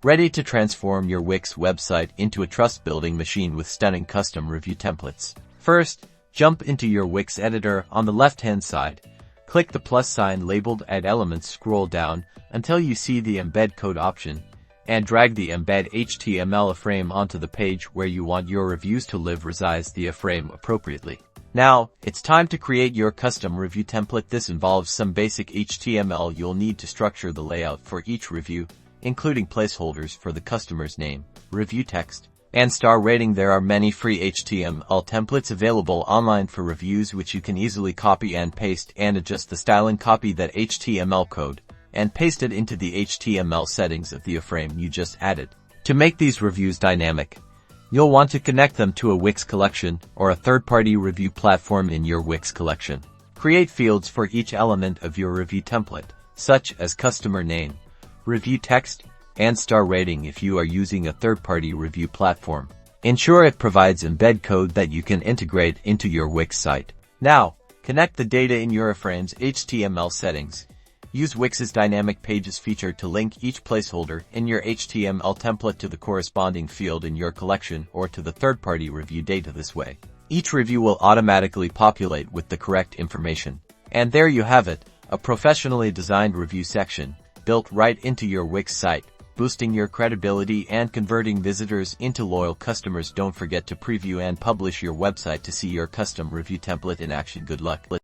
Ready to transform your Wix website into a trust-building machine with stunning custom review templates. First, jump into your Wix editor on the left-hand side. Click the plus sign labeled Add Elements, scroll down until you see the Embed Code option, and drag the Embed HTML iframe onto the page where you want your reviews to live. Resize the iframe appropriately. Now, it's time to create your custom review template. This involves some basic HTML. You'll need to structure the layout for each review, including placeholders for the customer's name, review text, and star rating. There are many free HTML templates available online for reviews, which you can easily copy and paste and adjust the styling. Copy that HTML code and paste it into the HTML settings of the iframe you just added. To make these reviews dynamic, you'll want to connect them to a Wix collection or a third-party review platform in your Wix collection. Create fields for each element of your review template, such as customer name, review text, and star rating if you are using a third-party review platform. Ensure it provides embed code that you can integrate into your Wix site. Now, connect the data in your iframe's HTML settings. Use Wix's Dynamic Pages feature to link each placeholder in your HTML template to the corresponding field in your collection or to the third-party review data. This way, each review will automatically populate with the correct information. And there you have it, a professionally designed review section built right into your Wix site, boosting your credibility and converting visitors into loyal customers. Don't forget to preview and publish your website to see your custom review template in action. Good luck.